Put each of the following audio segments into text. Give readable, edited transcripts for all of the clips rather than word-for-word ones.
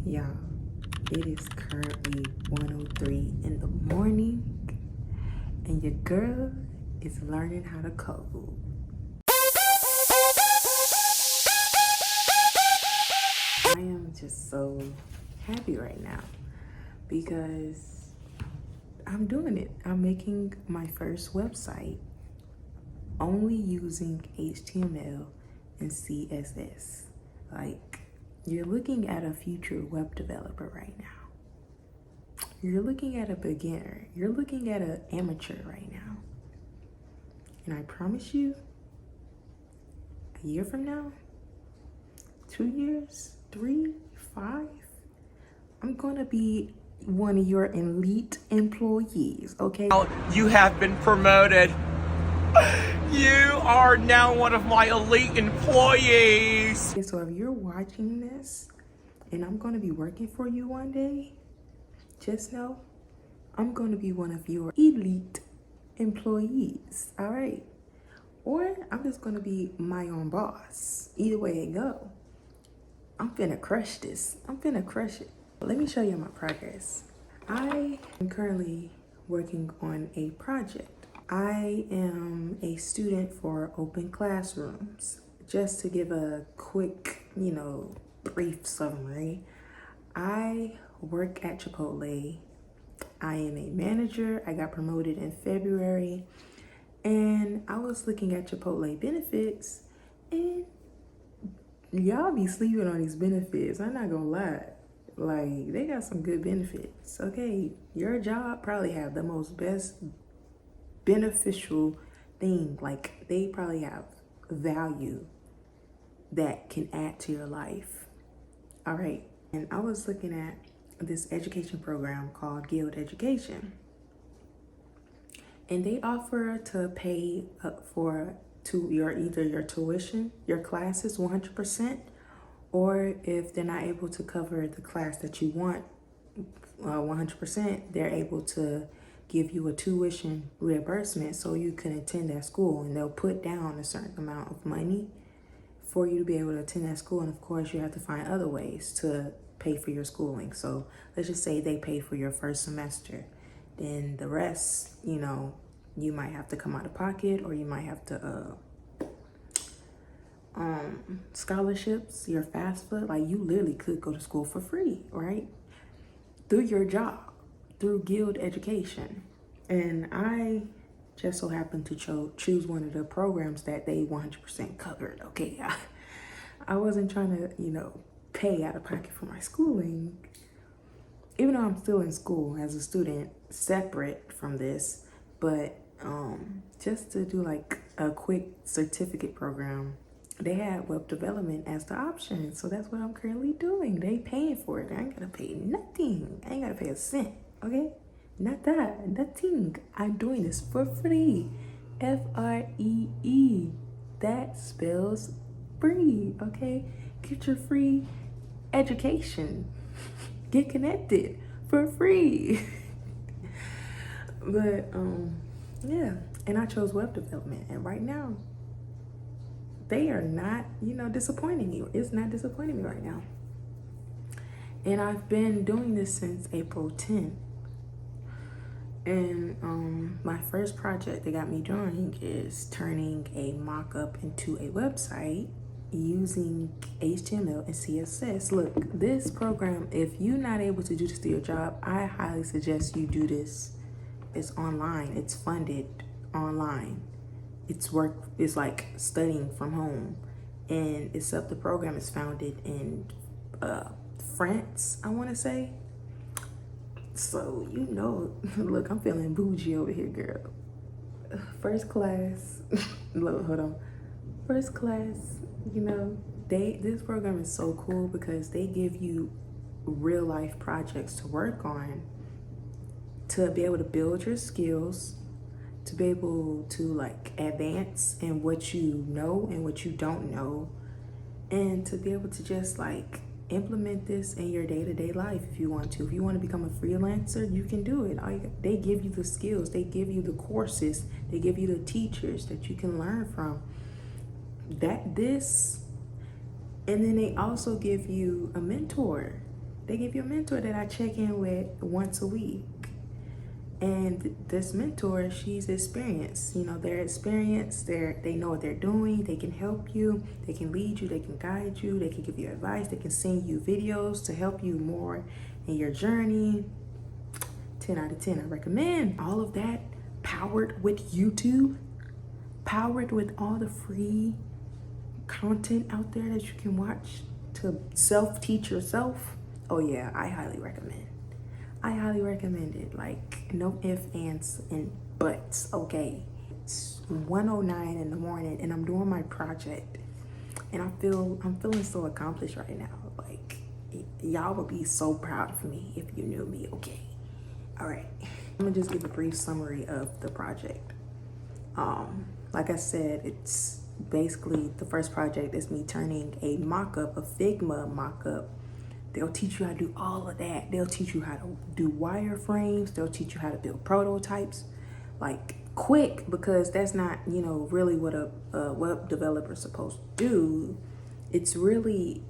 Y'all, it is currently 1:03 in the morning, and your girl is learning how to code. I am just so happy right now because I'm doing it. I'm making my first website only using HTML and CSS. Like, you're looking at a future web developer right now. You're looking at a beginner. You're looking at an amateur right now. And I promise you, a year from now, 2 years, 3, 5, I'm gonna be one of your elite employees, okay? You have been promoted. You are now one of my elite employees. Okay, so if you're watching this and I'm gonna be working for you one day, just know I'm gonna be one of your elite employees, all right? Or I'm just gonna be my own boss. Either way it go, I'm finna crush this. I'm finna crush it. Let me show you my progress. I am currently working on a project. I am a student for OpenClassrooms. Just to give a quick, brief summary, I work at Chipotle. I am a manager. I got promoted in February, and I was looking at Chipotle benefits, and y'all be sleeping on these benefits. I'm not gonna lie. Like, they got some good benefits. Okay, your job probably have the most best beneficial thing. Like, they probably have value that can add to your life. All right, and I was looking at this education program called Guild Education, and they offer to pay up for either your tuition, your classes 100%, or if they're not able to cover the class that you want 100%, they're able to give you a tuition reimbursement so you can attend that school, and they'll put down a certain amount of money for you to be able to attend that school. And of course, you have to find other ways to pay for your schooling. So let's just say they pay for your first semester, then the rest, you might have to come out of pocket, or you might have to scholarships, your FAFSA. Like, you literally could go to school for free, right? Through your job, through Guild Education. And I just so happened to choose one of the programs that they 100% covered, okay? I wasn't trying to, pay out of pocket for my schooling, even though I'm still in school as a student separate from this, but just to do like a quick certificate program, they had web development as the option. So that's what I'm currently doing. They paying for it. I ain't gotta pay nothing. I ain't gotta pay a cent, okay? Not that, nothing. I'm doing this for free. Free. That spells free, okay? Get your free education. Get connected for free. But yeah, and I chose web development, and right now they are not, disappointing me. It's not disappointing me right now. And I've been doing this since April 10th. And my first project they got me doing is turning a mock-up into a website using HTML and CSS. Look, this program, if you're not able to do this to your job, I highly suggest you do this. It's online. It's funded online. It's like studying from home, and the program is founded in France, I want to say. So, look, I'm feeling bougie over here, girl. First class. Look, hold on. First class, this program is so cool because they give you real life projects to work on, to be able to build your skills, to be able to like advance in what you know and what you don't know, and to be able to just like implement this in your day-to-day life if you want to. If you want to become a freelancer, you can do it. They give you the skills, they give you the courses, they give you the teachers that you can learn from. And then they also give you a mentor They give you a mentor that I check in with once a week. And this mentor, she's experienced. You know, they're experienced, they know what they're doing, they can help you, they can lead you, they can guide you, they can give you advice, they can send you videos to help you more in your journey. 10 out of 10, I recommend. All of that powered with YouTube, powered with all the free content out there that you can watch to self-teach yourself. Oh yeah, I highly recommend. I highly recommend it. Like, no ifs, ands, and buts. Okay, it's 1:09 in the morning, and I'm doing my project, and I'm feeling so accomplished right now. Like, y'all would be so proud of me if you knew me. Okay, all right. I'm gonna just give a brief summary of the project. Like I said, it's basically the first project is me turning a mock-up, a Figma mock-up. They'll teach you how to do all of that. They'll teach you how to do wireframes. They'll teach you how to build prototypes, like quick, because that's not, you know, really what a web developer is supposed to do. It's really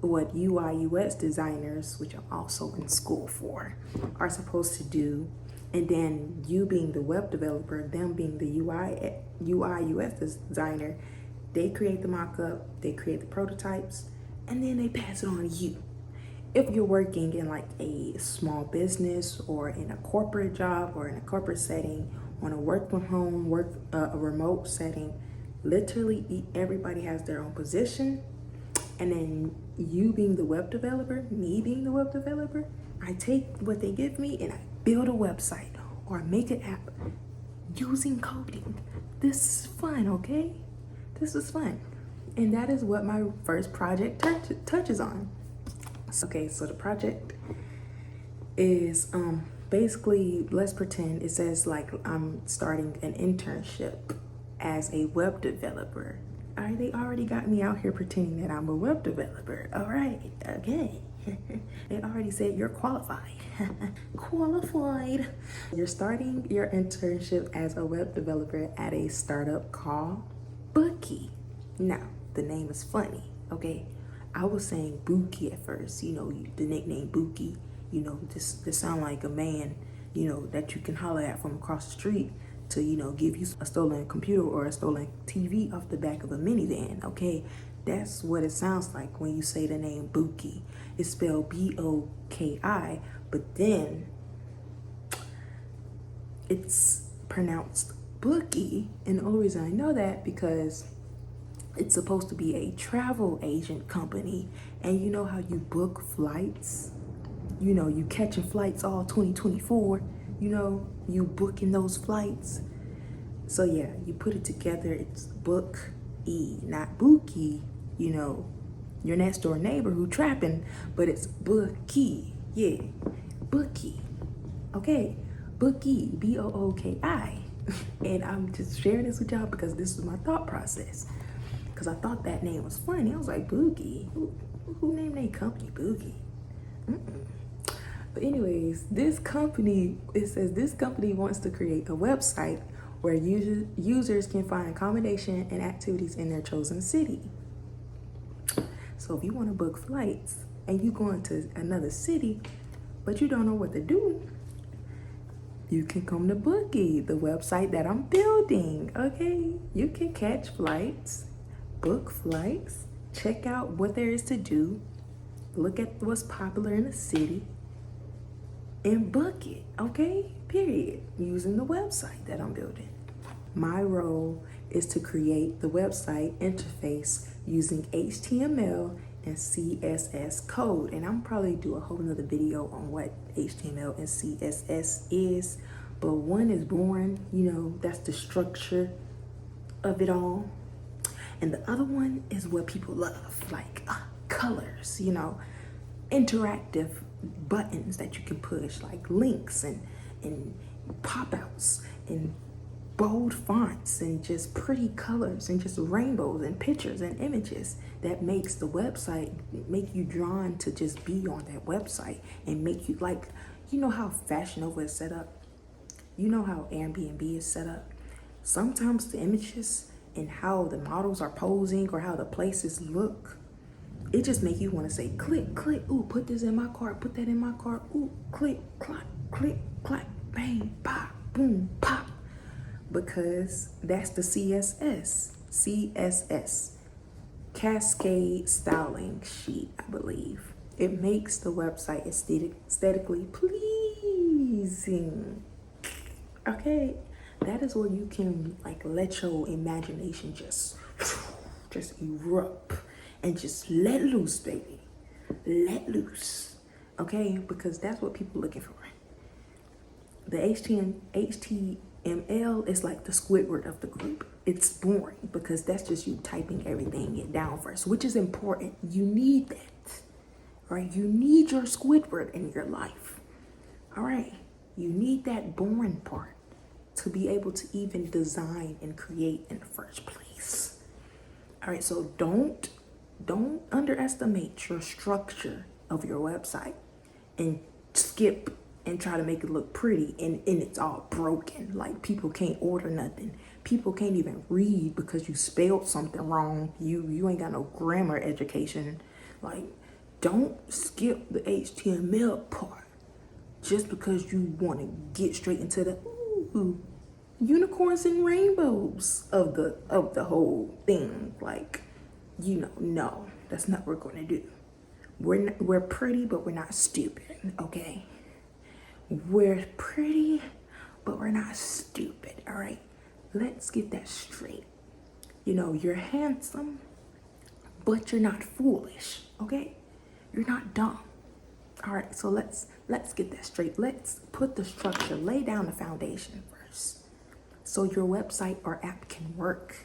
what UI UX designers, which I'm also in school for, are supposed to do. And then you being the web developer, them being the UI UX designer, they create the mock-up, they create the prototypes, and then they pass it on to you. If you're working in like a small business or in a corporate job or in a corporate setting, on a work from home, a remote setting, literally everybody has their own position. And then you being the web developer, me being the web developer, I take what they give me and I build a website or make an app using coding. This is fun, okay? This is fun. And that is what my first project touches on. Okay, so the project is basically, let's pretend it says like I'm starting an internship as a web developer. All right, they already got me out here pretending that I'm a web developer. All right, okay. They already said you're qualified. Qualified. You're starting your internship as a web developer at a startup called Bookie. Now, the name is funny, okay? I was saying Bookie at first, you know, the nickname Bookie, you know, this sound like a man, you know, that you can holler at from across the street to, you know, give you a stolen computer or a stolen TV off the back of a minivan, okay? That's what it sounds like when you say the name Bookie. It's spelled B-O-K-I, but then it's pronounced Bookie, and the only reason I know that because it's supposed to be a travel agent company, and you know how you book flights? You know, you catching flights all 2024, you know, you booking those flights. So yeah, you put it together, it's Book-E, not Bookie, you know, your next door neighbor who trapping, but it's Bookie, yeah, Bookie, okay, Bookie, B-O-O-K-I. And I'm just sharing this with y'all because this was my thought process. Because I thought that name was funny. I was like, Boogie? Who named their company Boogie? But anyways, this company, it says this company wants to create a website where users can find accommodation and activities in their chosen city. So if you want to book flights and you going to another city, but you don't know what to do, you can come to Bookie, the website that I'm building, okay? You can catch flights, book flights, check out what there is to do, look at what's popular in the city, and book it, okay? Period. Using the website that I'm building. My role is to create the website interface using HTML and CSS code. And I'm probably do a whole nother video on what HTML and CSS is. But one is boring, you know, that's the structure of it all. And the other one is what people love, like colors, you know, interactive buttons that you can push, like links and pop-outs and bold fonts and just pretty colors and just rainbows and pictures and images that makes the website, make you drawn to just be on that website and make you like, you know how Fashion Nova is set up? You know how Airbnb is set up? Sometimes the images and how the models are posing or how the places look it just make you want to say click, click, ooh, put this in my cart, put that in my cart, ooh, click, clack, click, clack, bang, pop, boom, pop. Because that's the CSS, Cascade Styling Sheet, I believe. It makes the website aesthetically pleasing. Okay, that is where you can like let your imagination just erupt and just let loose, baby. Let loose. Okay, because that's what people are looking for. The HTML is like the Squidward of the group. It's boring because that's just you typing everything down first, which is important. You need that, right? You need your Squidward in your life, all right? You need that boring part to be able to even design and create in the first place. All right, so don't underestimate your structure of your website and skip and try to make it look pretty and it's all broken. Like people can't order nothing. People can't even read because you spelled something wrong. You ain't got no grammar education. Like, don't skip the HTML part just because you want to get straight into the unicorns and rainbows of the whole thing. Like, no, that's not what we're going to do. We're pretty, but we're not stupid, okay? We're pretty, but we're not stupid, all right? Let's get that straight. You're handsome, but you're not foolish, okay? You're not dumb. All right, so let's get that straight. Let's put the structure, lay down the foundation first, so your website or app can work.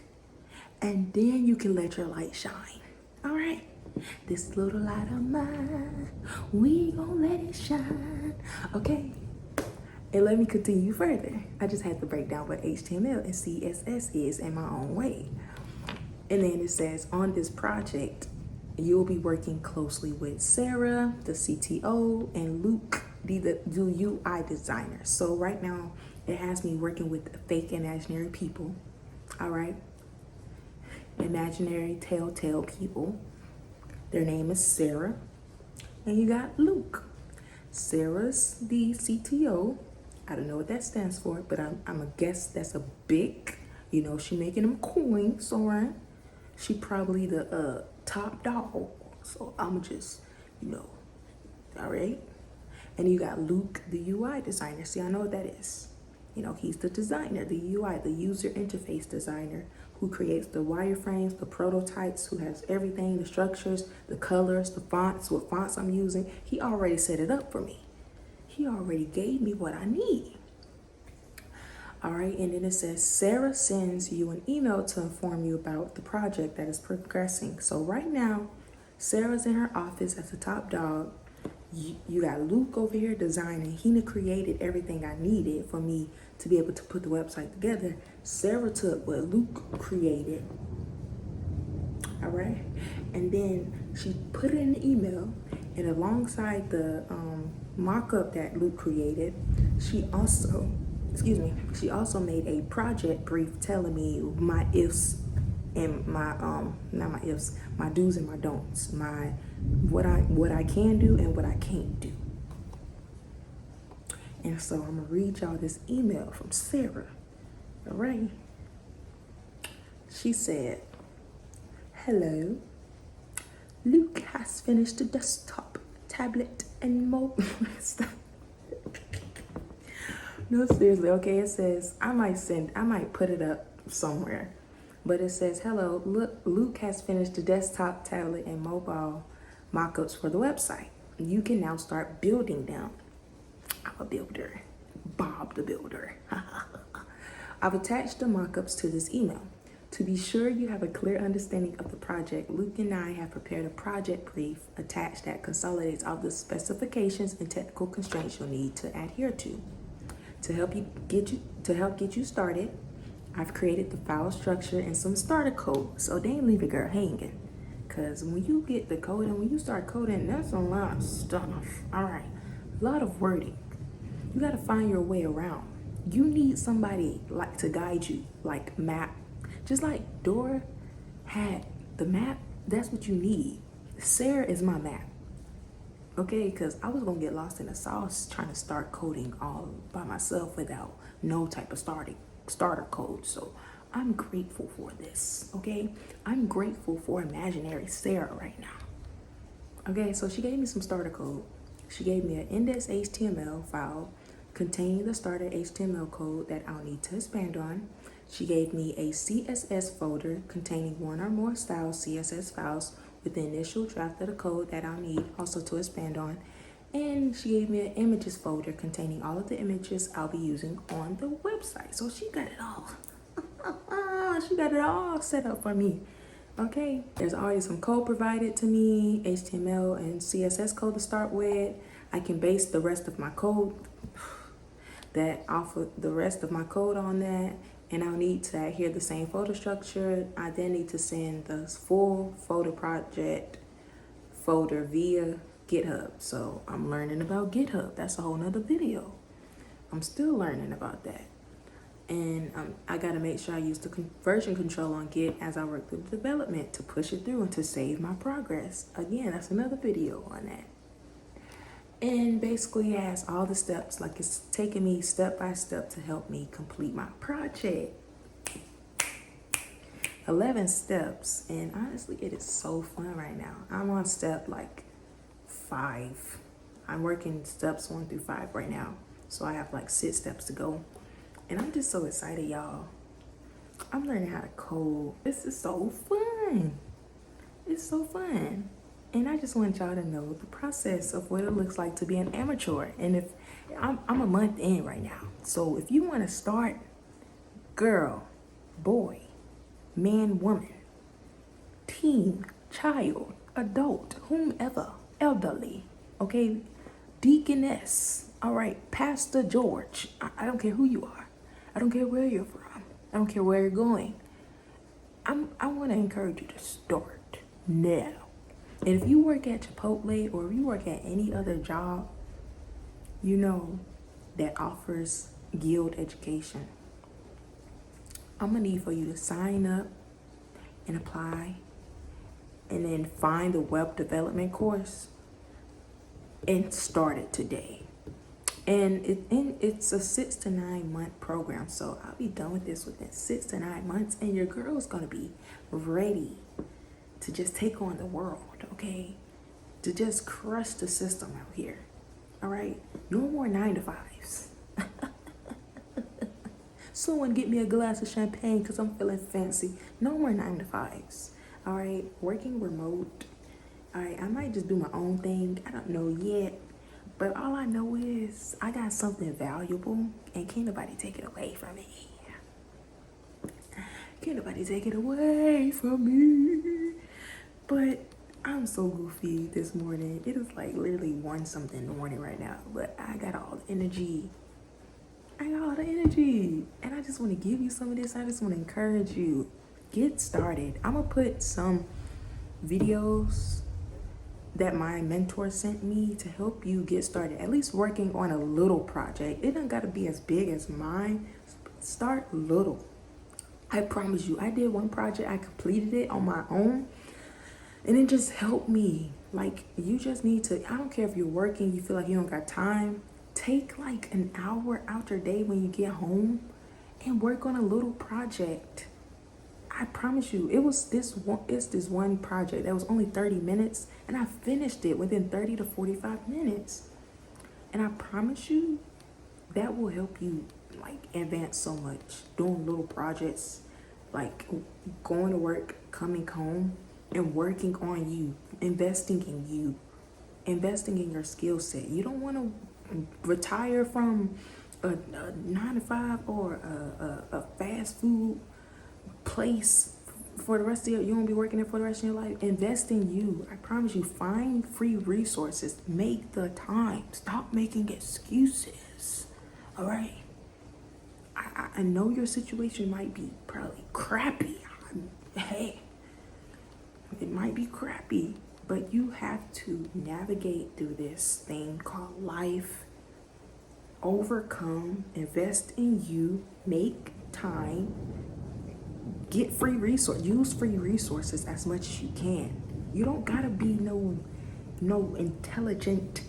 And then you can let your light shine, all right? This little light of mine, we gon' let it shine, okay? And let me continue further. I just had to break down what HTML and CSS is in my own way. And then it says, on this project, you'll be working closely with Sarah, the CTO, and Luke, the UI designer. So right now, it has me working with fake imaginary people, all right? Imaginary telltale people. Their name is Sarah, and you got Luke. Sarah's the CTO. I don't know what that stands for, but I'm a guess that's a big, she making them coins, all right? She probably the top dog, so I'm just, all right? And you got Luke, the UI designer. See, I know what that is. He's the designer, the UI, the user interface designer, who creates the wireframes, the prototypes, who has everything, the structures, the colors, the fonts, what fonts I'm using. He already set it up for me. He already gave me what I need. All right, and then it says, Sarah sends you an email to inform you about the project that is progressing. So right now, Sarah's in her office as the top dog. You got Luke over here designing. He created everything I needed for me to be able to put the website together. Sarah took what Luke created, all right? And then she put it in the email, and alongside the mock-up that Luke created, she also made a project brief telling me my ifs and my not my ifs, my do's and my don'ts, my what I can do and what I can't do. And so I'm gonna read y'all this email from Sarah. All right. She said, "Hello. Luke has finished the desktop, tablet, and mobile." No, seriously. Okay, it says I might put it up somewhere, but it says, "Hello. Luke has finished the desktop, tablet, and mobile mock-ups for the website. You can now start building them." I'm a builder, Bob the Builder. I've attached the mock-ups to this email. To be sure you have a clear understanding of the project, Luke and I have prepared a project brief attached that consolidates all the specifications and technical constraints you'll need to adhere to. To help get you started, I've created the file structure and some starter code, so they ain't leave a girl hanging. Cause when you get the code and when you start coding, that's a lot of stuff. All right, a lot of wording. You gotta find your way around. You need somebody like to guide you, like map. Just like Dora had the map, that's what you need. Sarah is my map. Okay, because I was gonna get lost in the sauce trying to start coding all by myself without no type of starter code. So I'm grateful for this. Okay, I'm grateful for imaginary Sarah right now. Okay, so she gave me some starter code. She gave me an index.html file containing the starter HTML code that I'll need to expand on. She gave me a CSS folder containing one or more style CSS files with the initial draft of the code that I'll need also to expand on. And she gave me an images folder containing all of the images I'll be using on the website. So she got it all. She got it all set up for me. Okay, there's already some code provided to me, HTML and CSS code to start with. I can base the rest of my code on that, and I'll need to adhere the same folder structure. I then need to send the full folder project folder via GitHub. So I'm learning about GitHub. That's a whole nother video. I'm still learning about that. And I gotta make sure I use the version control on Git as I work through the development to push it through and to save my progress. Again, that's another video on that. And basically it has all the steps, like it's taking me step by step to help me complete my project. 11 steps, and honestly, it is so fun right now. I'm on step like 5. I'm working steps 1 through 5 right now. So I have like 6 steps to go. And I'm just so excited, y'all. I'm learning how to code. This is so fun. It's so fun. And I just want y'all to know the process of what it looks like to be an amateur. And if I'm a month in right now. So if you want to start, girl, boy, man, woman, teen, child, adult, whomever, elderly, okay, deaconess, all right, Pastor George, I don't care who you are. I don't care where you're from. I don't care where you're going. I want to encourage you to start now. And if you work at Chipotle or if you work at any other job, you know, that offers guild education, I'm going to need for you to sign up and apply and then find the web development course and start it today. And it's a 6 to 9 month program. So I'll be done with this within 6 to 9 months. And your girl's going to be ready to just take on the world, okay? To just crush the system out here, all right? No more 9 to 5s. Someone get me a glass of champagne because I'm feeling fancy. No more 9 to 5s, all right? Working remote, all right? I might just do my own thing. I don't know yet. But all I know is I got something valuable and can't nobody take it away from me. Can't nobody take it away from me. But I'm so goofy this morning. It is like literally 1 something in the morning right now. But I got all the energy. And I just want to give you some of this. I just want to encourage you. Get started. I'm going to put some videos that my mentor sent me to help you get started, at least working on a little project. It doesn't got to be as big as mine. Start little. I promise you, I did one project, I completed it on my own, and it just helped me. Like, you just need to, I don't care if you're working, you feel like you don't got time, take like an hour out your day when you get home and work on a little project. I promise you, it's this one project that was only 30 minutes, and I finished it within 30 to 45 minutes. And I promise you, that will help you like advance so much. Doing little projects, like going to work, coming home, and working on you, investing in your skill set. You don't want to retire from a 9 to 5 or a fast food place for the rest of you won't be working there for the rest of your life. Invest in you. I promise you. Find free resources. Make the time. Stop making excuses. All right. I know your situation might be probably crappy. Hey, it might be crappy, but you have to navigate through this thing called life. Overcome. Invest in you. Make time. Get free resources. Use free resources as much as you can. You don't gotta be no intelligent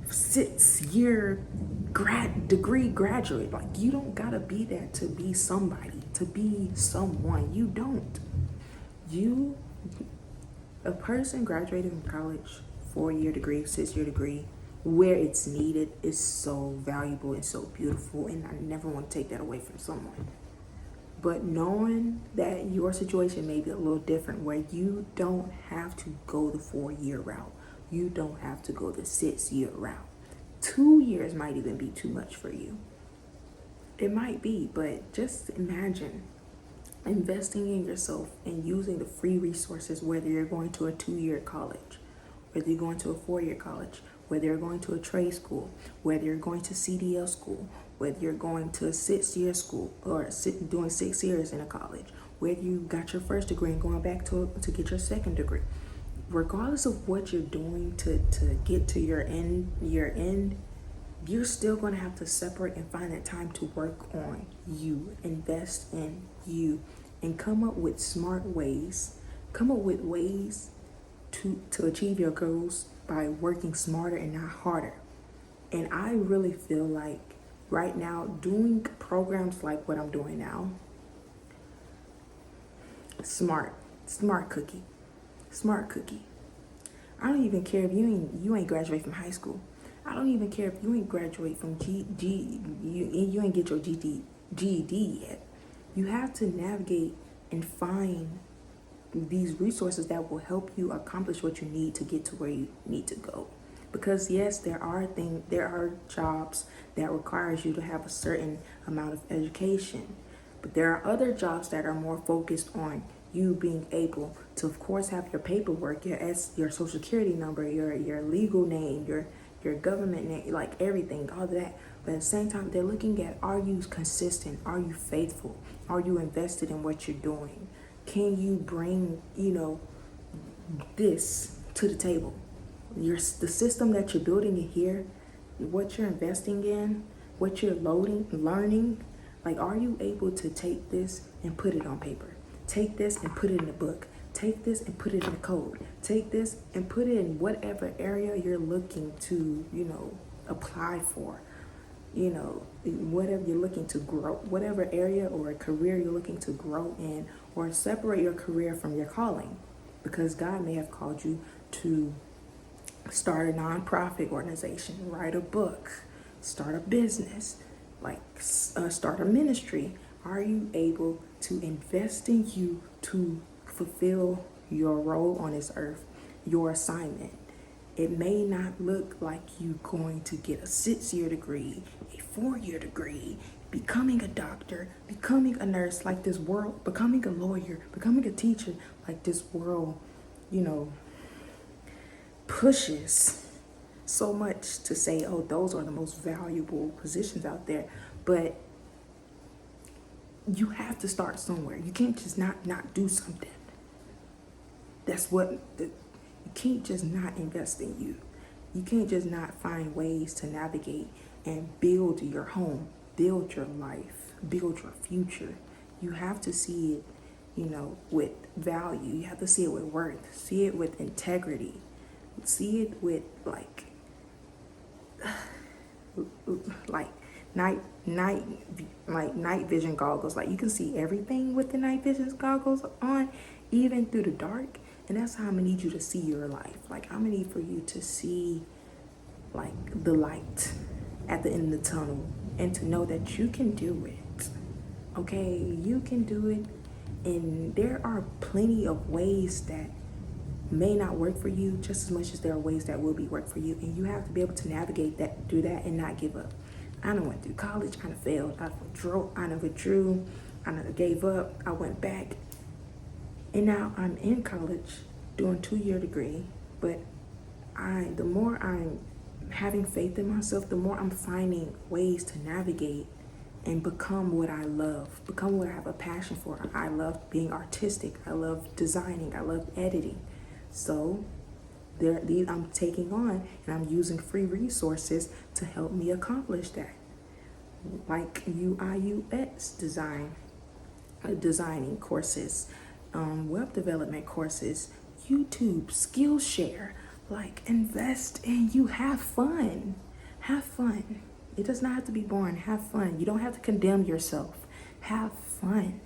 6-year degree graduate. Like, you don't gotta be that to be somebody, to be someone. You don't. A person graduating from college, 4-year degree, 6-year degree, where it's needed, is so valuable and so beautiful, and I never want to take that away from someone. But knowing that your situation may be a little different, where you don't have to go the 4-year route, you don't have to go the 6-year route. 2 years might even be too much for you. It might be, but just imagine investing in yourself and using the free resources, whether you're going to a 2-year college, whether you're going to a 4-year college, whether you're going to a trade school, whether you're going to CDL school, whether you're going to a 6-year school or doing 6 years in a college, whether you got your first degree and going back to get your second degree. Regardless of what you're doing to get to your end, you're still going to have to separate and find that time to work on you, invest in you, and come up with smart ways, come up with ways to achieve your goals by working smarter and not harder. And I really feel like right now, doing programs like what I'm doing now, smart cookie. I don't even care if you ain't graduate from high school. I don't even care if you ain't graduate from you ain't get your GED yet. You have to navigate and find these resources that will help you accomplish what you need to get to where you need to go. Because yes, there are jobs that requires you to have a certain amount of education, but there are other jobs that are more focused on you being able to, of course, have your paperwork, your social security number, your legal name, your government name, like everything, all that. But at the same time, they're looking at, are you consistent? Are you faithful? Are you invested in what you're doing? Can you bring, this to the table? The system that you're building in here, what you're investing in, what you're learning, like, are you able to take this and put it on paper? Take this and put it in a book. Take this and put it in a code. Take this and put it in whatever area you're looking to, apply for. Whatever you're looking to grow, whatever area or career you're looking to grow in, or separate your career from your calling. Because God may have called you to start a nonprofit organization, write a book, start a business, start a ministry. Are you able to invest in you to fulfill your role on this earth, your assignment? It may not look like you going to get a 6-year degree, a 4-year degree, becoming a doctor, becoming a nurse, like this world, becoming a lawyer, becoming a teacher, like this world, pushes so much to say, oh, those are the most valuable positions out there. But you have to start somewhere. You can't just not do something. You can't just not invest in you. You can't just not find ways to navigate and build your home, build your life, build your future. You have to see it, with value. You have to see it with worth, see it with integrity, see it with night vision goggles. Like, you can see everything with the night vision goggles on, even through the dark. And that's how I'm gonna need you to see your life. Like, I'm gonna need for you to see the light at the end of the tunnel, and to know that you can do it. Okay, you can do it. And there are plenty of ways that may not work for you, just as much as there are ways that will work for you. And you have to be able to navigate that, do that, and not give up. I done went through college, I done failed, I done withdrew, I done gave up, I went back. And now I'm in college doing 2-year degree, but the more I'm having faith in myself, the more I'm finding ways to navigate and become what I love, become what I have a passion for. I love being artistic, I love designing, I love editing. So these I'm taking on, and I'm using free resources to help me accomplish that. Like UI UX designing courses, web development courses, YouTube, Skillshare. Like, invest in you. Have fun. Have fun. It does not have to be boring. Have fun. You don't have to condemn yourself. Have fun.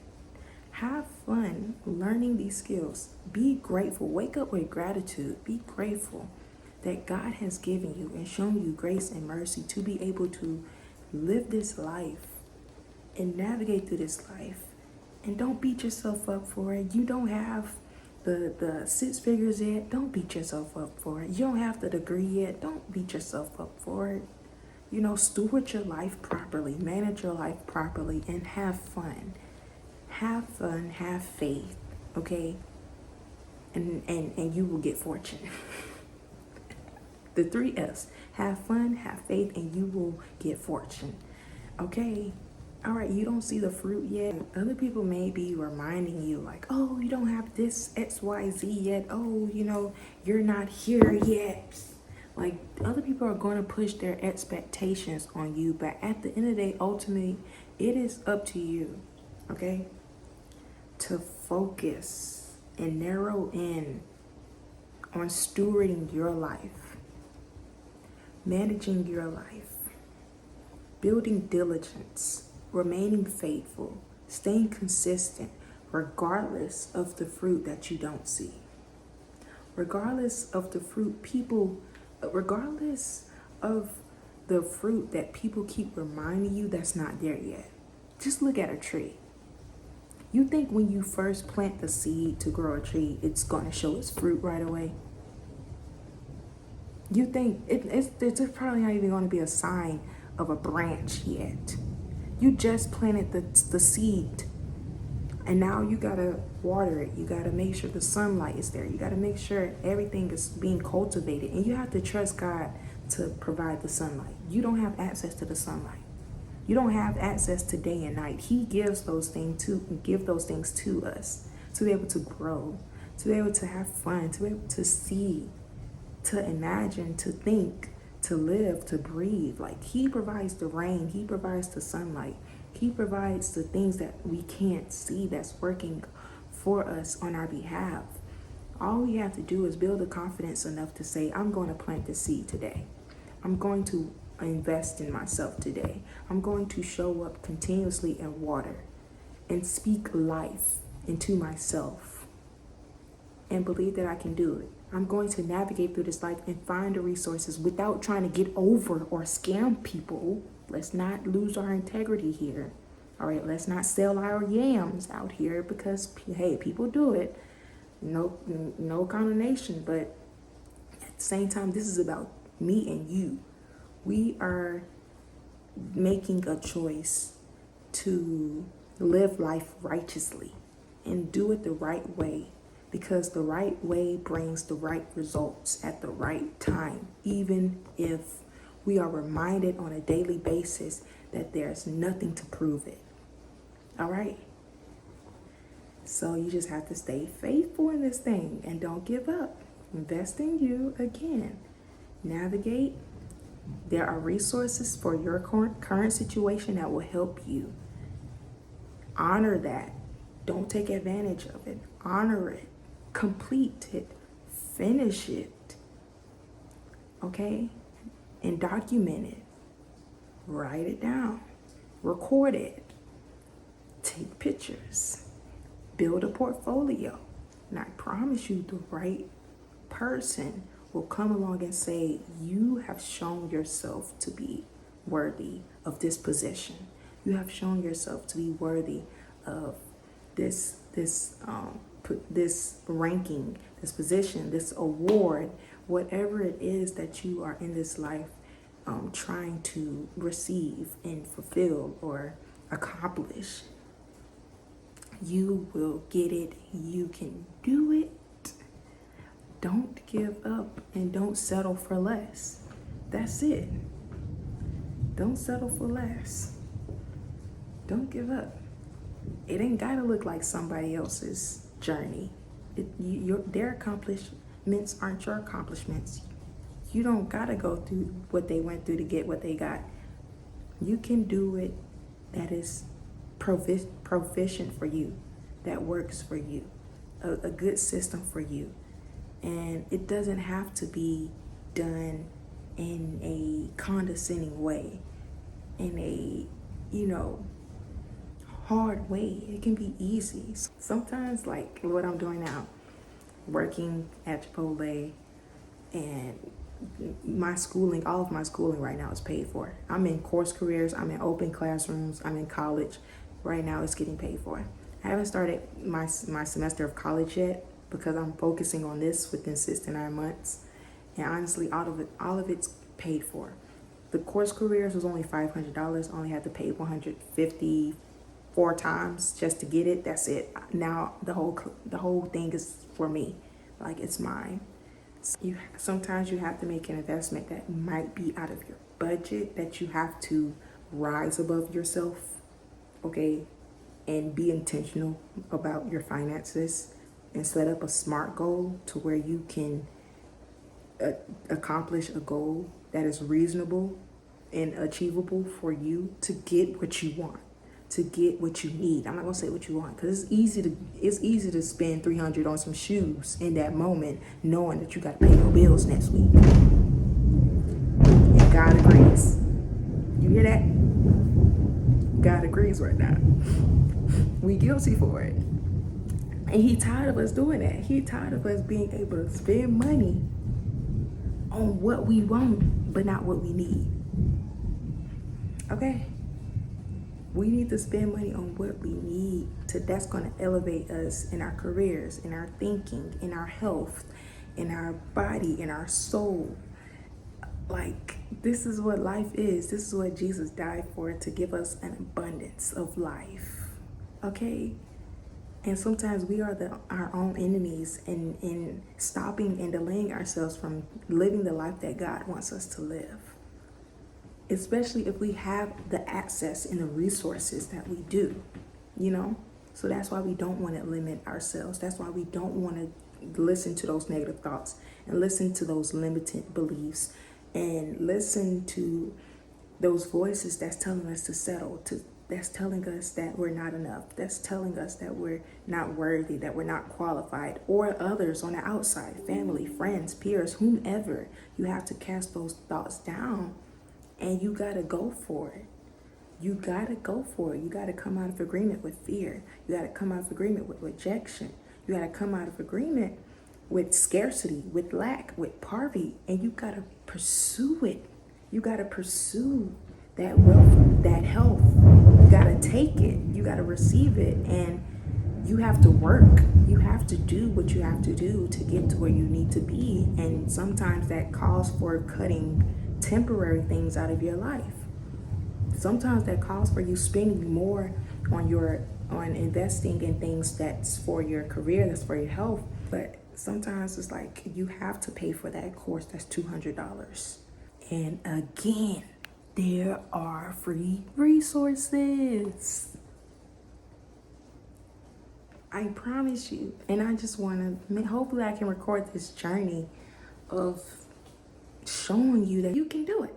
Have fun learning these skills. Be grateful. Wake up with gratitude. Be grateful that God has given you and shown you grace and mercy to be able to live this life and navigate through this life. And don't beat yourself up for it. You don't have the 6 figures yet. Don't beat yourself up for it. You don't have the degree yet. Don't beat yourself up for it. You know, steward your life properly, manage your life properly, and have fun. Have fun, have faith, okay? And you will get fortune. The 3 F's. Have fun, have faith, and you will get fortune. Okay? All right, you don't see the fruit yet. Other people may be reminding you like, oh, you don't have this XYZ yet. Oh, you know, you're not here yet. Like, other people are going to push their expectations on you. But at the end of the day, ultimately, it is up to you, okay, to focus and narrow in on stewarding your life, managing your life, building diligence, remaining faithful, staying consistent, regardless of the fruit that you don't see. Regardless of the fruit regardless of the fruit that people keep reminding you that's not there yet. Just look at a tree. You think when you first plant the seed to grow a tree, it's going to show its fruit right away? You think it's probably not even going to be a sign of a branch yet. You just planted the seed, and now you gotta water it. You gotta make sure the sunlight is there. You gotta make sure everything is being cultivated, and you have to trust God to provide the sunlight. You don't have access to the sunlight. You don't have access to day and night. He gives those things to us to be able to grow, to be able to have fun, to be able to see, to imagine, to think, to live, to breathe. Like, he provides the rain, he provides the sunlight, he provides the things that we can't see that's working for us on our behalf. All we have to do is build the confidence enough to say, I'm going to plant the seed today. I'm going to invest in myself today. I'm going to show up continuously and water and speak life into myself and believe that I can do it. I'm going to navigate through this life and find the resources without trying to get over or scam people. Let's not lose our integrity here. All right, let's not sell our yams out here because, hey, people do it. No condemnation, but at the same time, this is about me and you. We are making a choice to live life righteously and do it the right way, because the right way brings the right results at the right time, even if we are reminded on a daily basis that there's nothing to prove it. All right? So you just have to stay faithful in this thing and don't give up. Invest in you again. Navigate. There are resources for your current situation that will help you. Honor that. Don't take advantage of it. Honor it. Complete it. Finish it. Okay? And document it. Write it down. Record it. Take pictures. Build a portfolio. And I promise you, the right person will come along and say, you have shown yourself to be worthy of this position. You have shown yourself to be worthy of this ranking, this position, this award, whatever it is that you are in this life trying to receive and fulfill or accomplish. You will get it. You can do it. Don't give up and don't settle for less. That's it. Don't settle for less. Don't give up. It ain't gotta look like somebody else's journey. Their accomplishments aren't your accomplishments. You don't gotta go through what they went through to get what they got. You can do it that is proficient for you, that works for you, a good system for you. And it doesn't have to be done in a condescending way, in a, hard way. It can be easy. Sometimes, like what I'm doing now, working at Chipotle, and my schooling, all of my schooling right now is paid for. I'm in course careers, I'm in OpenClassrooms, I'm in college. Right now it's getting paid for. I haven't started my semester of college yet because I'm focusing on this within 6 to 9 months. And honestly, all of it's paid for. The course careers was only $500. I only had to pay $154 times just to get it. That's it. Now the whole thing is for me. Like, it's mine. Sometimes you have to make an investment that might be out of your budget, that you have to rise above yourself, okay, and be intentional about your finances and set up a SMART goal to where you can accomplish a goal that is reasonable and achievable for you to get what you want, to get what you need. I'm not gonna say what you want, because it's easy to spend $300 on some shoes in that moment, knowing that you got to pay your bills next week. And God agrees. You hear that? God agrees right now. We guilty for it. And he tired of us doing that. He tired of us being able to spend money on what we want, but not what we need. Okay? We need to spend money on what we need. That's going to elevate us in our careers, in our thinking, in our health, in our body, in our soul. Like, this is what life is. This is what Jesus died for, to give us an abundance of life. Okay? And sometimes we are our own enemies in stopping and delaying ourselves from living the life that God wants us to live. Especially if we have the access and the resources that we do, So that's why we don't want to limit ourselves. That's why we don't want to listen to those negative thoughts and listen to those limited beliefs and listen to those voices that's telling us to settle, that's telling us that we're not enough, that's telling us that we're not worthy, that we're not qualified, or others on the outside, family, friends, peers, whomever. You have to cast those thoughts down. And you gotta go for it. You gotta go for it. You gotta come out of agreement with fear. You gotta come out of agreement with rejection. You gotta come out of agreement with scarcity, with lack, with poverty. And you gotta pursue it. You gotta pursue that wealth, that health. You gotta take it. You gotta receive it. And you have to work. You have to do what you have to do to get to where you need to be. And sometimes that calls for cutting temporary things out of your life. Sometimes that calls for you spending more on investing in things that's for your career, that's for your health. But sometimes it's like you have to pay for that course that's $200. And again, there are free resources. I promise you. And I just want to, hopefully I can record this journey of showing you that you can do it.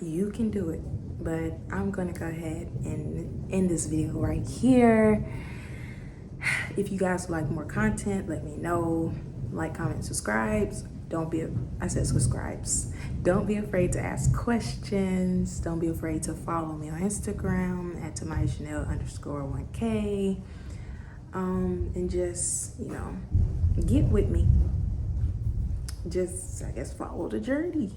You can do it. But I'm gonna go ahead and end this video right here. If you guys would like more content, let me know. Like, comment, subscribes. I said subscribes. Don't be afraid to ask questions. Don't be afraid to follow me on Instagram at TamaiaChanel_1K. And just, get with me. Just, I guess, follow the journey.